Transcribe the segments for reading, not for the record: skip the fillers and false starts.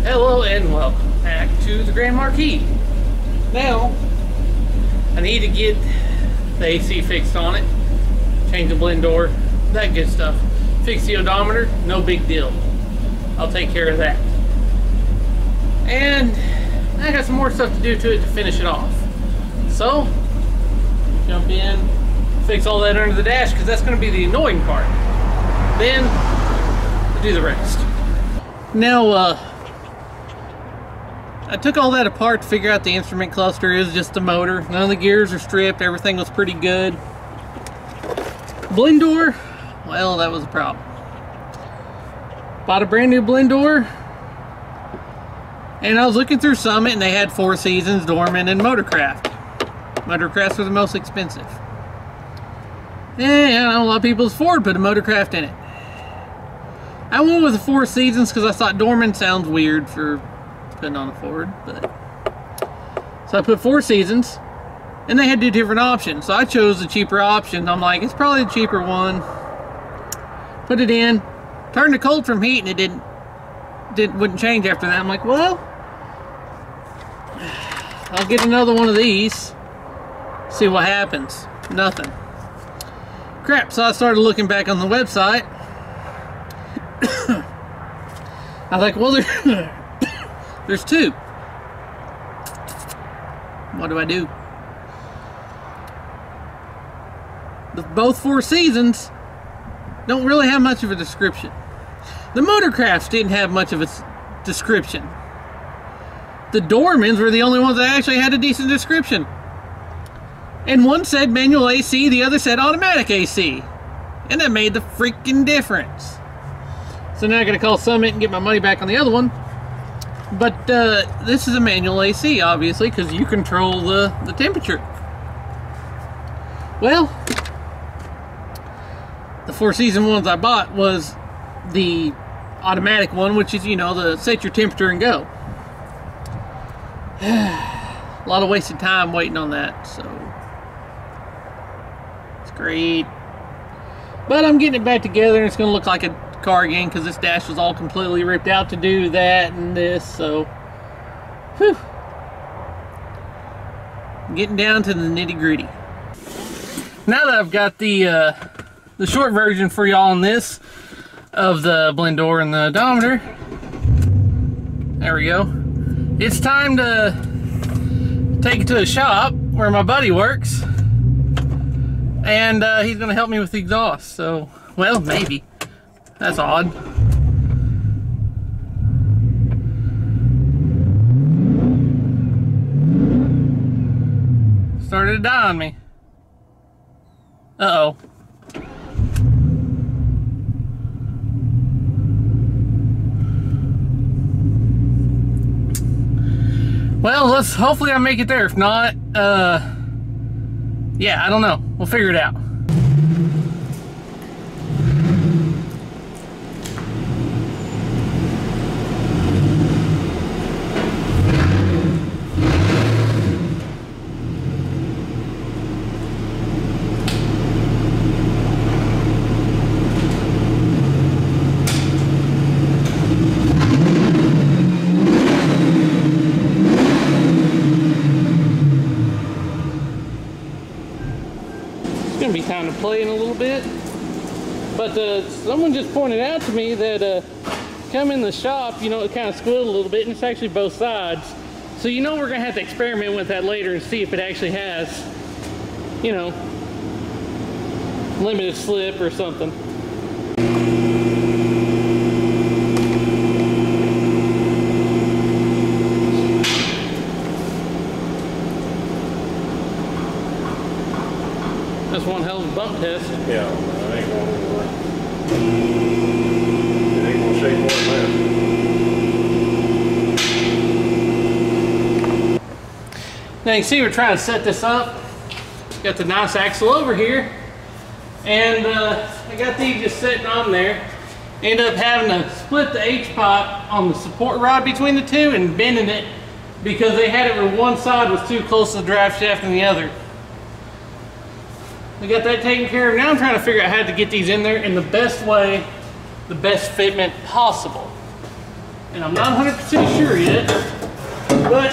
Hello and welcome back to the Grand Marquis. Now, I need to get the AC fixed on it, change the blend door, that good stuff. Fix the odometer, no big deal. I'll take care of that. And I got some more stuff to do to it to finish it off. So, jump in, fix all that under the dash, because that's going to be the annoying part. Then, I'll do the rest. Now, I took all that apart to figure out the instrument cluster is just the motor. None of the gears are stripped. Everything was pretty good. Blend door, well, that was a problem. Bought a brand new blend door. And I was looking through Summit and they had Four Seasons, Dorman, and Motorcraft. Motorcrafts were the most expensive. And I know a lot of people's Ford put a Motorcraft in it. I went with the Four Seasons because I thought Dorman sounds weird for putting on a Ford, but so I put Four Seasons, and they had two different options. So I chose the cheaper option. I'm like, it's probably the cheaper one. Put it in, turned to cold from heat, and it wouldn't change after that. I'm like, well, I'll get another one of these, see what happens. Nothing. Crap. So I started looking back on the website. I was like, well, there's two. What do I do? Both Four Seasons don't really have much of a description. The Motorcrafts didn't have much of a description. The Dormans were the only ones that actually had a decent description. And one said manual AC, the other said automatic AC. And that made the freaking difference. So now I gotta call Summit and get my money back on the other one. But this is a manual AC, obviously, because you control the temperature. Well, the Four Season ones I bought was the automatic one, which is, you know, the set your temperature and go. A lot of wasted time waiting on that, so it's great. But I'm getting it back together, and it's going to look like a car again because this dash was all completely ripped out to do that and this, so whew. Getting down to the nitty-gritty. Now that I've got the short version for y'all on this of the blend door and the odometer, there we go. It's time to take it to a shop where my buddy works, and he's gonna help me with the exhaust. So, well, maybe. That's odd. Started to die on me. Uh-oh. Well, hopefully I make it there. If not, yeah, I don't know. We'll figure it out. Be time to play in a little bit, but someone just pointed out to me that come in the shop, you know, it kind of squealed a little bit, and it's actually both sides. So you know, we're gonna have to experiment with that later and see if it actually has, you know, limited slip or something. That's one hell of a bump test. Yeah, that ain't gonna work. It ain't gonna shake more than that. Now you can see we're trying to set this up. Got the nice axle over here, and I got these just sitting on there. Ended up having to split the H-pipe on the support rod between the two and bending it because they had it where one side was too close to the drive shaft than the other. We got that taken care of. Now I'm trying to figure out how to get these in there in the best way, the best fitment possible. And I'm not 100% sure yet, but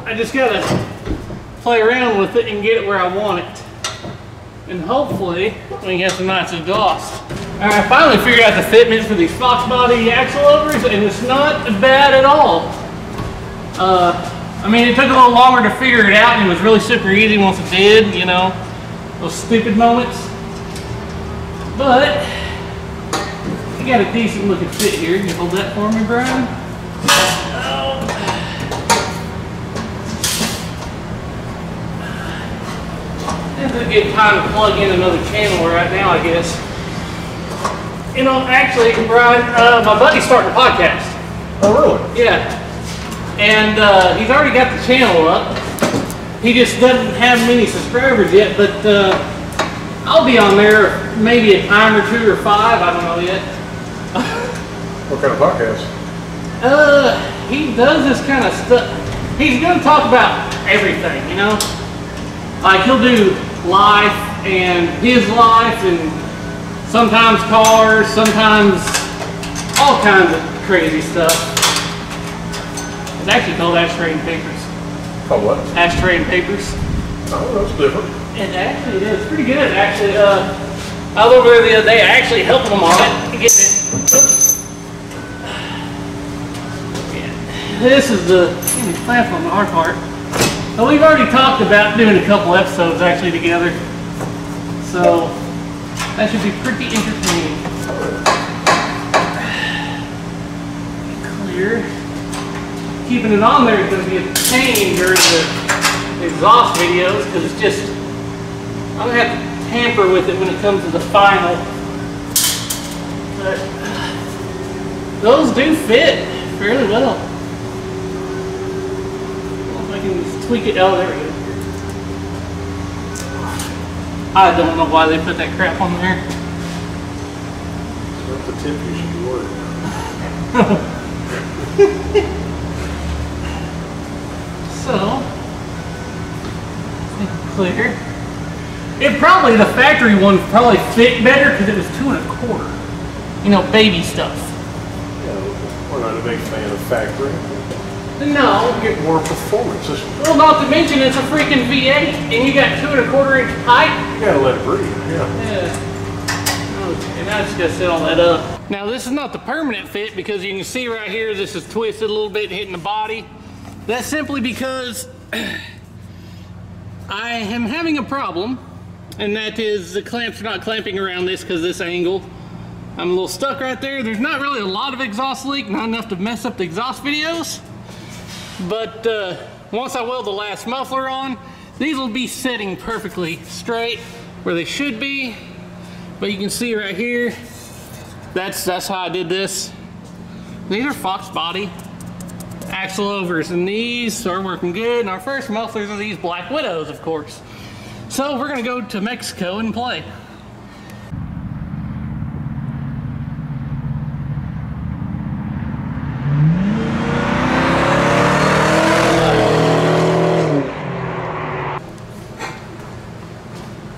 I just gotta play around with it and get it where I want it. And hopefully we can have some nice exhaust. Alright, I finally figured out the fitment for these Fox body axle overs, and it's not bad at all. I mean, it took a little longer to figure it out, and it was really super easy once it did, you know, those stupid moments. But you got a decent looking fit here. Can you hold that for me, Brian? Oh. This is a good time to plug in another channel right now, I guess. You know, actually, Brian, my buddy's starting a podcast. Oh, really? Yeah. And he's already got the channel up. He just doesn't have many subscribers yet, but I'll be on there maybe a time or 2 or 5, I don't know yet. What kind of podcast? He does this kind of stuff. He's going to talk about everything, you know? Like, he'll do life and his life, and sometimes cars, sometimes all kinds of crazy stuff. It's actually called Ashtray and Papers. Oh, what? Ashtray and Papers. Oh, that's different. It actually is pretty good, actually. I was over there the other day, actually helping them on it and getting it. Yeah. This is the clamp on the hard part. So we've already talked about doing a couple episodes actually together. So that should be pretty entertaining. Clear. Keeping it on there is going to be a pain during the exhaust videos because it's just, I'm going to have to tamper with it when it comes to the final. But those do fit fairly well. I can just tweak it. Oh, there we go. I don't know why they put that crap on there. It's not the tip you should be worried about. So, clear. It probably, the factory one probably fit better because it was 2 1/4. You know, baby stuff. Yeah, we're not a big fan of factory. No. Get more performance. Well, not to mention it's a freaking V8 and you got 2 1/4 inch pipe. You gotta let it breathe, yeah. Yeah. Okay, now it's gonna set all that up. Now this is not the permanent fit because you can see right here this is twisted a little bit hitting the body. That's simply because I am having a problem, and that is the clamps are not clamping around this because this angle. I'm a little stuck right there. There's not really a lot of exhaust leak, not enough to mess up the exhaust videos. But once I weld the last muffler on, these will be sitting perfectly straight where they should be. But you can see right here, that's how I did this. These are Fox body axle overs, and these are working good. And our first mufflers are these Black Widows, of course. So we're gonna go to Mexico and play.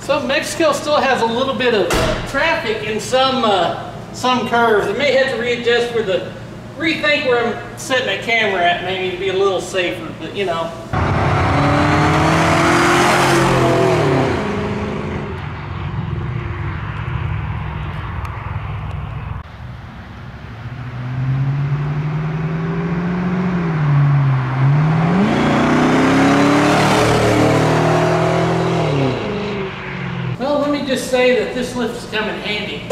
So Mexico still has a little bit of traffic in some curves. I may have to readjust for the rethink where I'm setting that camera at, maybe to be a little safer, but you know. Well, let me just say that this lift has come in handy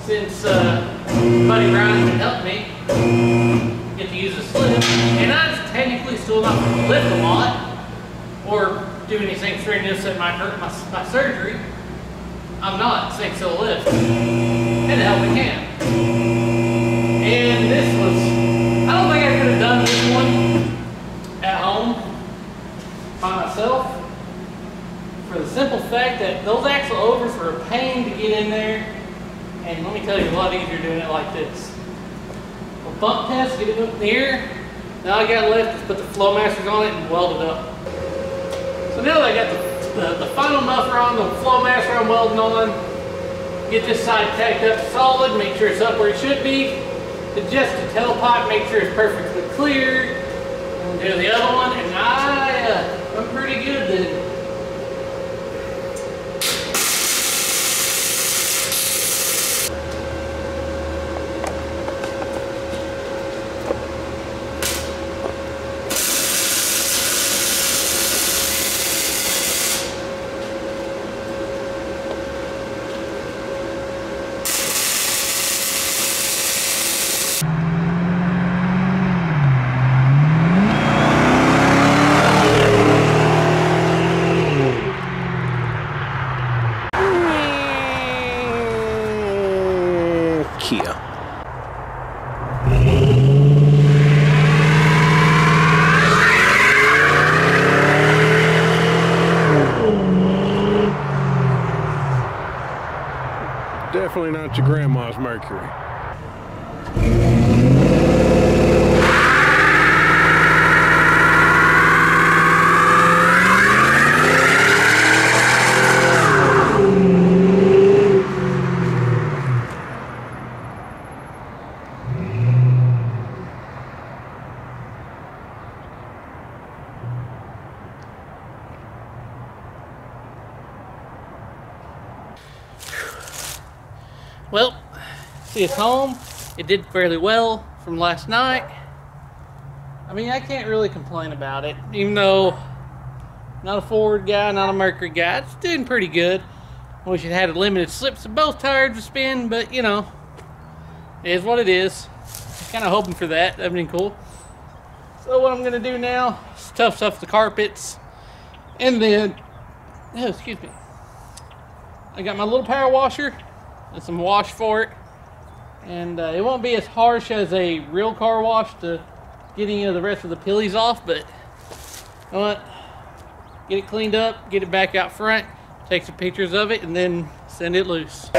since Buddy Ryan helped me get to use this lift, and I'm technically still not going to lift a lot or do anything strenuous that might hurt my surgery. I'm not saying still lift, and it helped me can. And this was, I don't think I could have done this one at home by myself, for the simple fact that those axle overs were a pain to get in there. And let me tell you, a lot easier doing it like this. A bump test, get it up there. Now I got left is put the flow masters on it and weld it up. So now that I got the final muffler on, the flow master I'm welding on, Get this side tacked up solid, make sure it's up where it should be. Adjust the tailpipe, make sure it's perfectly clear. And do the other one, and I'm pretty good then. Kia. Definitely not your grandma's Mercury. Well, see, it's home. It did fairly well from last night. I mean, I can't really complain about it, even though I'm not a Ford guy, not a Mercury guy. It's doing pretty good. I wish it had a limited slips of both tires to spin, but you know, it is what it is. Kind of hoping for that. That'd been cool. So what I'm gonna do now is tough stuff the carpets, and then, oh, excuse me, I got my little power washer and some wash for it, and it won't be as harsh as a real car wash to get any of the rest of the pillies off, but you know what, get it cleaned up, get it back out front, take some pictures of it, and then send it loose.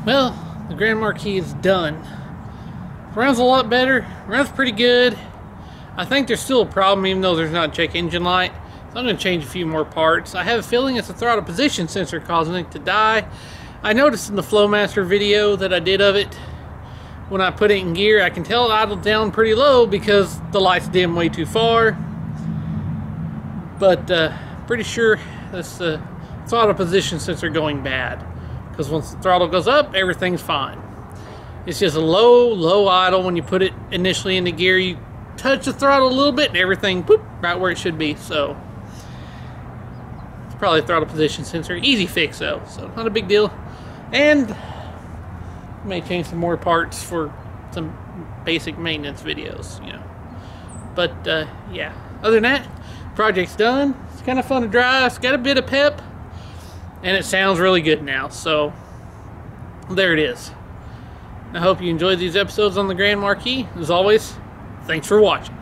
Well, the Grand Marquis is done. Runs a lot better. Runs pretty good. I think there's still a problem even though there's not a check engine light. So I'm going to change a few more parts. I have a feeling it's a throttle position sensor causing it to die. I noticed in the Flowmaster video that I did of it, when I put it in gear, I can tell it idled down pretty low because the lights dim way too far. But pretty sure that's the throttle position sensor going bad. Because once the throttle goes up, everything's fine. It's just a low idle when you put it initially into gear. You touch the throttle a little bit and everything, poop, right where it should be. So it's probably a throttle position sensor. Easy fix though, so not a big deal. And may change some more parts for some basic maintenance videos, you know. But yeah, other than that, project's done. It's kind of fun to drive. It's got a bit of pep. And it sounds really good now, so there it is. I hope you enjoyed these episodes on the Grand Marquis. As always, thanks for watching.